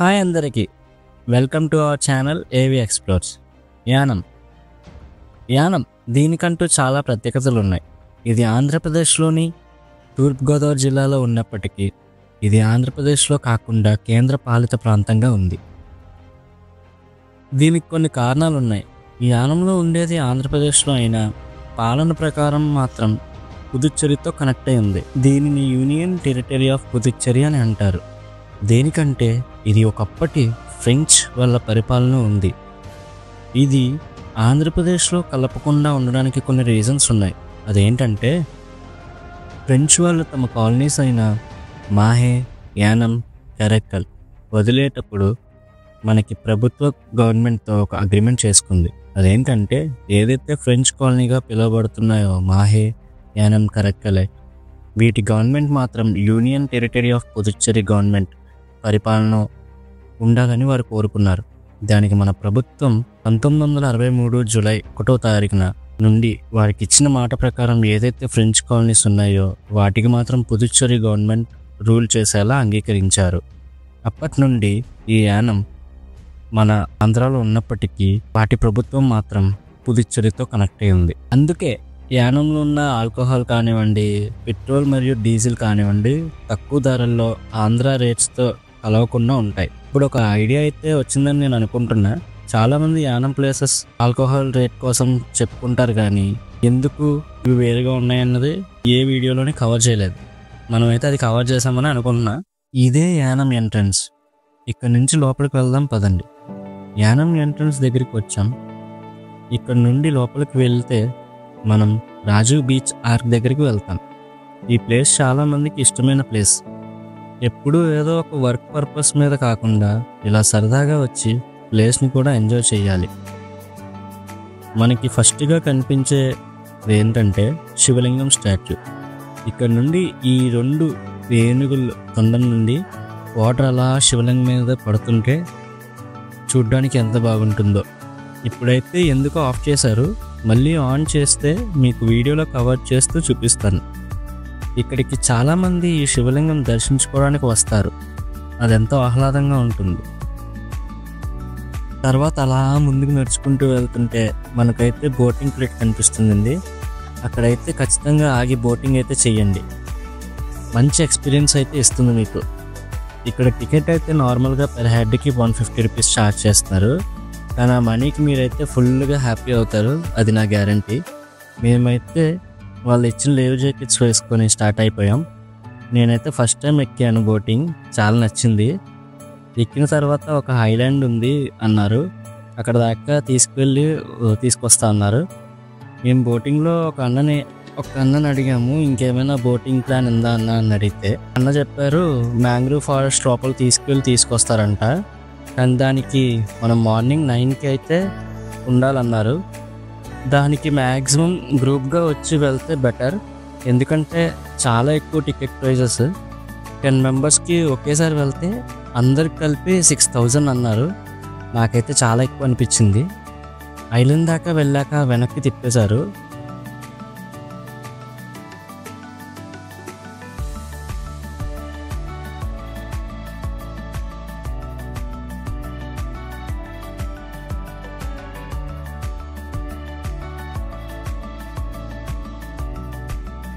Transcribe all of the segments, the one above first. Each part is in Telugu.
హాయ్ అందరికీ వెల్కమ్ టు అవర్ ఛానల్ ఏవి ఎక్స్ప్లోర్స్. యానం దీనికంటూ చాలా ప్రత్యేకతలు ఉన్నాయి. ఇది ఆంధ్రప్రదేశ్లోని తూర్పుగోదావరి జిల్లాలో ఉన్నప్పటికీ ఇది ఆంధ్రప్రదేశ్లో కాకుండా కేంద్ర పాలిత ప్రాంతంగా ఉంది. దీనికి కొన్ని కారణాలు ఉన్నాయి. ఈ యానంలో ఉండేది ఆంధ్రప్రదేశ్లో అయినా పాలన ప్రకారం మాత్రం పుదుచ్చేరితో కనెక్ట్ అయి ఉంది. దీనిని యూనియన్ టెరిటరీ ఆఫ్ పుదుచ్చేరి అని అంటారు. దేనికంటే ఇది ఒకప్పటి ఫ్రెంచ్ వాళ్ళ పరిపాలన ఉంది. ఇది ఆంధ్రప్రదేశ్లో కలపకుండా ఉండడానికి కొన్ని రీజన్స్ ఉన్నాయి. అదేంటంటే ఫ్రెంచ్ వాళ్ళు తమ కాలనీస్ అయిన మాహే, యానం, కరైక్కల్ వదిలేటప్పుడు మనకి ప్రభుత్వ గవర్నమెంట్తో ఒక అగ్రిమెంట్ చేసుకుంది. అదేంటంటే ఏదైతే ఫ్రెంచ్ కాలనీగా పిలువబడుతున్నాయో మాహే, యానం, కరైక్కల్ వీటి గవర్నమెంట్ మాత్రం union territory of Puducherry government పరిపాలన ఉండాలని వారు కోరుకున్నారు. దానికి మన ప్రభుత్వం 1963 జూలై 1వ తారీఖున నుండి వారికి ఇచ్చిన మాట ప్రకారం ఏదైతే ఫ్రెంచ్ కాలనీస్ ఉన్నాయో వాటికి మాత్రం పుదుచ్చేరి గవర్నమెంట్ రూల్ చేసేలా అంగీకరించారు. అప్పటి నుండి ఈ యానం మన ఆంధ్రాలో ఉన్నప్పటికీ వాటి ప్రభుత్వం మాత్రం పుదుచ్చేరితో కనెక్ట్ అయి ఉంది. అందుకే యానంలో ఉన్న ఆల్కహాల్ కానివ్వండి, పెట్రోల్ మరియు డీజిల్ కానివ్వండి తక్కువ ధరల్లో ఆంధ్ర రేట్స్తో కలవకుండా ఉంటాయి. ఇప్పుడు ఒక ఐడియా అయితే వచ్చిందని నేను అనుకుంటున్నా. చాలామంది యానం ప్లేసెస్ ఆల్కహాల్ రేట్ కోసం చెప్పుకుంటారు, కానీ ఎందుకు ఇవి వేరుగా ఉన్నాయన్నది ఏ వీడియోలోనే కవర్ చేయలేదు. మనమైతే అది కవర్ చేసామని అనుకుంటున్నా. ఇదే యానం ఎంట్రన్స్. ఇక్కడ నుంచి లోపలికి వెళ్దాం పదండి. యానం ఎంట్రన్స్ దగ్గరికి వచ్చాం. ఇక్కడ నుండి లోపలికి వెళ్తే మనం రాజీవ్ బీచ్ ఆర్క్ దగ్గరికి వెళ్తాం. ఈ ప్లేస్ చాలామందికి ఇష్టమైన ప్లేస్. ఎప్పుడూ ఏదో ఒక వర్క్ పర్పస్ మీద కాకుండా ఇలా సరదాగా వచ్చి ప్లేస్ని కూడా ఎంజాయ్ చేయాలి. మనకి ఫస్ట్గా కనిపించేది ఏంటంటే శివలింగం స్టాచ్యూ. ఇక్కడ నుండి ఈ 2 ఏనుగుల తొండం నుండి వాటర్ అలా శివలింగం మీద పడుతుంటే చూడ్డానికి ఎంత బాగుంటుందో. ఇప్పుడైతే ఎందుకో ఆఫ్ చేశారు, మళ్ళీ ఆన్ చేస్తే మీకు వీడియోలో కవర్ చేస్తూ చూపిస్తాను. ఇక్కడికి చాలామంది ఈ శివలింగం దర్శించుకోవడానికి వస్తారు. అదెంతో ఆహ్లాదంగా ఉంటుంది. తర్వాత అలా ముందుకు నడుచుకుంటూ వెళ్తుంటే మనకైతే బోటింగ్ ప్లేట్ కనిపిస్తుందండి. అక్కడైతే ఖచ్చితంగా ఆగి బోటింగ్ అయితే చేయండి. మంచి ఎక్స్పీరియన్స్ అయితే ఇస్తుంది మీకు. ఇక్కడ టికెట్ అయితే నార్మల్గా పర్ హెడ్కి 150 రూపీస్ ఛార్జ్ చేస్తున్నారు. కానీ ఆ మనీకి మీరైతే ఫుల్గా హ్యాపీ అవుతారు, అది నా గ్యారంటీ. మేమైతే వాళ్ళు ఇచ్చిన లేవ్ జాకెట్స్ వేసుకొని స్టార్ట్ అయిపోయాం. నేనైతే ఫస్ట్ టైం ఎక్కాను బోటింగ్, చాలా నచ్చింది. ఎక్కిన తర్వాత ఒక ఐలాండ్ ఉంది అన్నారు, అక్కడ దాకా తీసుకొస్తా అన్నారు. మేము బోటింగ్లో ఒక అన్నని అడిగాము, ఇంకేమైనా బోటింగ్ ప్లాన్ ఉందా అని అడిగితే అన్న చెప్పారు మ్యాంగ్రూవ్ ఫారెస్ట్ లోపల తీసుకొస్తారంట. కానీ దానికి మనం మార్నింగ్ 9కి అయితే ఉండాలన్నారు. దానికి మ్యాక్సిమం గ్రూప్గా వచ్చి వెళ్తే బెటర్, ఎందుకంటే చాలా ఎక్కువ టికెట్ ప్రైజెస్. 10 మెంబర్స్కి ఒకేసారి వెళ్తే అందరికి కలిపి 6000 అన్నారు. నాకైతే చాలా ఎక్కువ అనిపించింది. ఐలాండ్ దాకా వెళ్ళాక వెనక్కి తిప్పేశారు.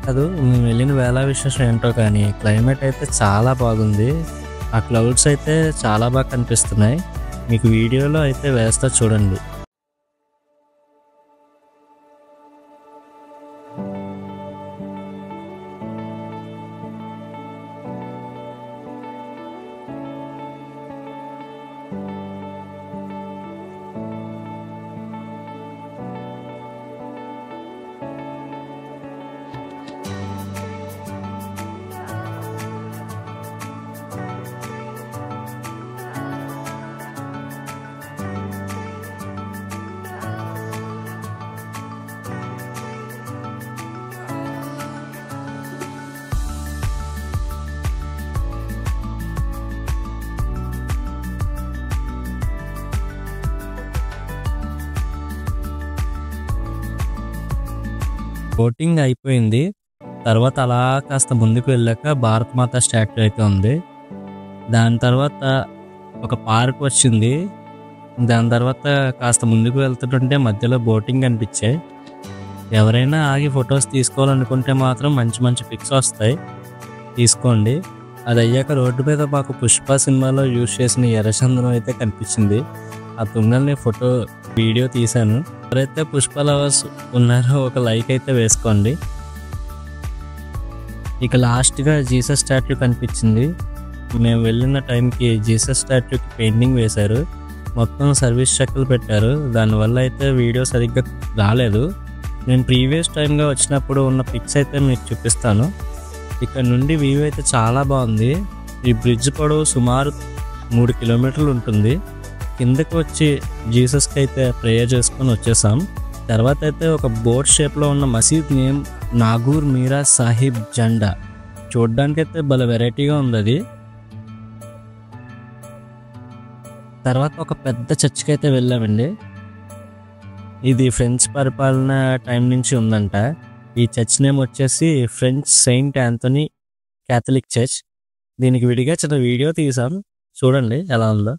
కాదు, మేము వెళ్ళిన వేళ విశేషం ఏంటో కానీ క్లైమేట్ అయితే చాలా బాగుంది. ఆ క్లౌడ్స్ అయితే చాలా బాగా కనిపిస్తున్నాయి. మీకు వీడియోలో అయితే వేస్తా చూడండి. బోటింగ్ అయిపోయింది. తర్వాత అలా కాస్త ముందుకు వెళ్ళాక భారత్ మాత స్టాట్యూ అయితే ఉంది. దాని తర్వాత ఒక పార్క్ వచ్చింది. దాని తర్వాత కాస్త ముందుకు వెళ్తుంటే మధ్యలో బోటింగ్ కనిపించాయి. ఎవరైనా ఆగి ఫొటోస్ తీసుకోవాలనుకుంటే మాత్రం మంచి మంచి పిక్స్ వస్తాయి, తీసుకోండి. అది అయ్యాక రోడ్డు మీద మాకు పుష్ప సినిమాలో యూజ్ చేసిన ఎర్రచందనం అయితే కనిపించింది. ఆ తుంగల్ని వీడియో తీశాను. ఎవరైతే పుష్ప లవర్స్ ఉన్నారో ఒక లైక్ అయితే వేసుకోండి. ఇక లాస్ట్గా జీసస్ స్టాట్యూ కనిపించింది. మేము వెళ్ళిన టైంకి జీసస్ స్టాట్యూకి పెయింటింగ్ వేశారు, మొత్తం సర్వీస్ చెక్కలు పెట్టారు. దానివల్ల అయితే వీడియో సరిగ్గా రాలేదు. నేను ప్రీవియస్ టైంగా వచ్చినప్పుడు ఉన్న పిక్స్ అయితే మీకు చూపిస్తాను. ఇక్కడ నుండి వ్యూ అయితే చాలా బాగుంది. ఈ బ్రిడ్జ్ పొడవు సుమారు 3 కిలోమీటర్లు ఉంటుంది. కిందకు వచ్చి జీసస్కి అయితే ప్రేయర్ చేసుకొని వచ్చేసాం. తర్వాత అయితే ఒక బోట్ షేప్లో ఉన్న మసీద్ నేమ్ నాగూర్ మీరా సాహిబ్ జెండా. చూడ్డానికైతే భలే వెరైటీగా ఉంది అది. తర్వాత ఒక పెద్ద చర్చ్కి అయితే వెళ్ళామండి. ఇది ఫ్రెంచ్ పరిపాలన టైం నుంచి ఉందంట. ఈ చర్చ్ నేమ్ వచ్చేసి French Saint Anthony Catholic church. దీనికి విడిగా చిన్న వీడియో తీసాం, చూడండి ఎలా ఉందో.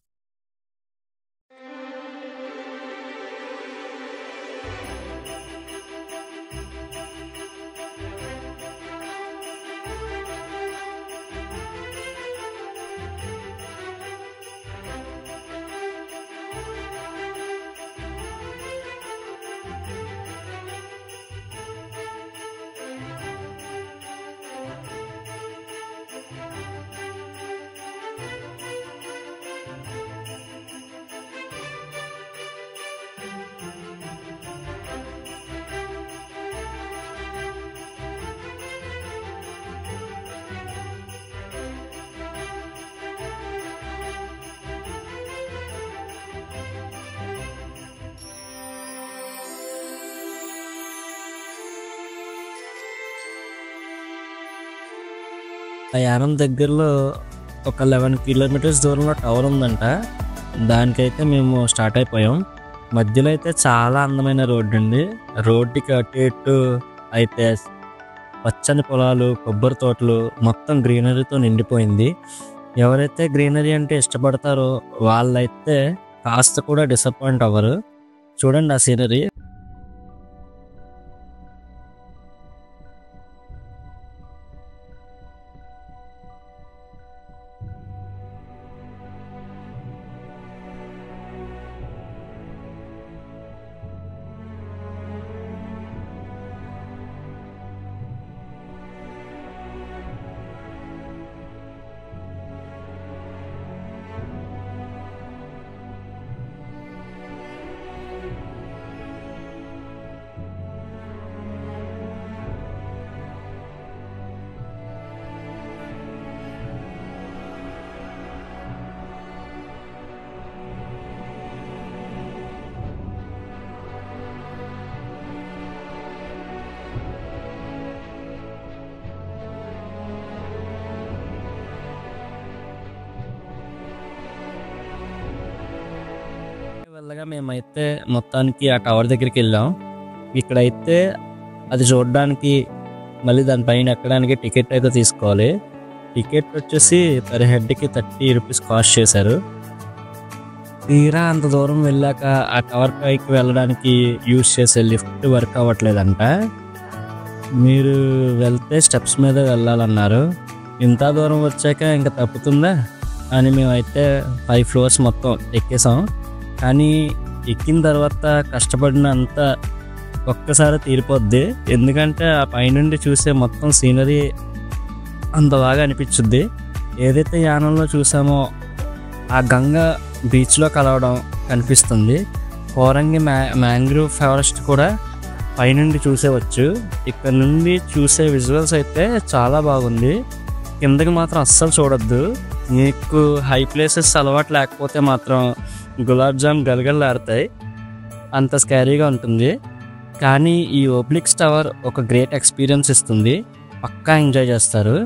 ఆ యానం దగ్గరలో ఒక 11 కిలోమీటర్స్ దూరంలో టవర్ ఉందంట. దానికైతే మేము స్టార్ట్ అయిపోయాం. మధ్యలో అయితే చాలా అందమైన రోడ్డు ఉంది. రోడ్డుకి అటు ఇటు అయితే పచ్చని పొలాలు, కొబ్బరి తోటలు, మొత్తం గ్రీనరీతో నిండిపోయింది. ఎవరైతే గ్రీనరీ అంటే ఇష్టపడతారో వాళ్ళైతే కాస్త కూడా డిసప్పాయింట్ అవ్వరు. చూడండి ఆ సీనరీ. వెళ్ళగా మేమైతే మొత్తానికి ఆ టవర్ దగ్గరికి వెళ్ళాం. ఇక్కడైతే అది చూడడానికి మళ్ళీ దానిపైన ఎక్కడానికి టికెట్ అయితే తీసుకోవాలి. టికెట్ వచ్చేసి పర్ హెడ్కి 30 రూపీస్ కాస్ట్ చేశారు. తీరా అంత దూరం వెళ్ళాక ఆ టవర్ పైకి వెళ్ళడానికి యూజ్ చేసే లిఫ్ట్ వర్క్ అవ్వట్లేదంట. మీరు వెళ్తే స్టెప్స్ మీద వెళ్ళాలన్నారు. ఇంత దూరం వచ్చాక ఇంకా తప్పుతుందా అని మేమైతే 5 ఫ్లోర్స్ మొత్తం ఎక్కేసాం. కానీ ఎక్కిన తర్వాత కష్టపడినంత ఒక్కసారి తీరిపోద్ది. ఎందుకంటే ఆ పైనుండి చూసే మొత్తం సీనరీ అంత బాగా అనిపించుద్ది. ఏదైతే యానంలో చూసామో ఆ గంగ బీచ్లో కలవడం కనిపిస్తుంది. కోరంగి మ్యాంగ్రూవ్ ఫారెస్ట్ కూడా పైనుండి చూసేవచ్చు. ఇక్కడ నుండి చూసే విజువల్స్ అయితే చాలా బాగుంది. కిందకి మాత్రం అస్సలు చూడొద్దు. మీకు హై ప్లేసెస్ అలవాటు లేకపోతే మాత్రం గులాబ్ జామ్ గలగలలాడతాయి, అంత స్కారీగా ఉంటుంది. కానీ ఈ ఓబ్లిక్స్ టవర్ ఒక గ్రేట్ ఎక్స్పీరియన్స్ ఇస్తుంది, పక్కా ఎంజాయ్ చేస్తారు.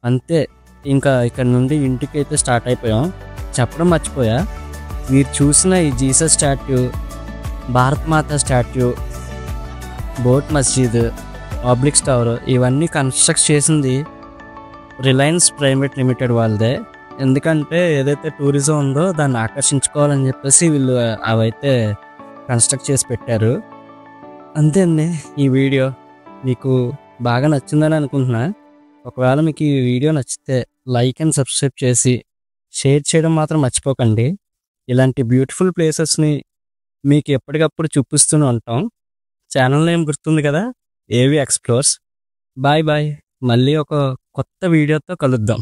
అంతే, ఇంకా ఇక్కడ నుండి ఇంటికి అయితే స్టార్ట్ అయిపోయాం. చెప్పడం మర్చిపోయా, మీరు చూసిన ఈ జీసస్ స్టాట్యూ, భారత్ మాత స్టాట్యూ, బోట్ మస్జిద్, ఆబ్లిక్స్ టవర్ ఇవన్నీ కన్స్ట్రక్ట్ చేసింది రిలయన్స్ ప్రైవేట్ లిమిటెడ్ వాళ్ళదే. ఎందుకంటే ఏదైతే టూరిజం ఉందో దాన్ని ఆకర్షించుకోవాలని చెప్పేసి వీళ్ళు అవైతే కన్స్ట్రక్ట్ చేసి పెట్టారు. అంతే అండి, ఈ వీడియో మీకు బాగా నచ్చిందని అనుకుంటున్నా. ఒకవేళ మీకు ఈ వీడియో నచ్చితే లైక్ అండ్ సబ్స్క్రైబ్ చేసి షేర్ చేయడం మాత్రం మర్చిపోకండి. ఇలాంటి బ్యూటిఫుల్ ప్లేసెస్ని మీకు ఎప్పటికప్పుడు చూపిస్తూనే ఉంటాం. ఛానల్ నేమ్ గుర్తుంది కదా, ఏవి ఎక్స్ప్లోర్స్. బాయ్ బాయ్, మళ్ళీ ఒక కొత్త వీడియోతో కలుద్దాం.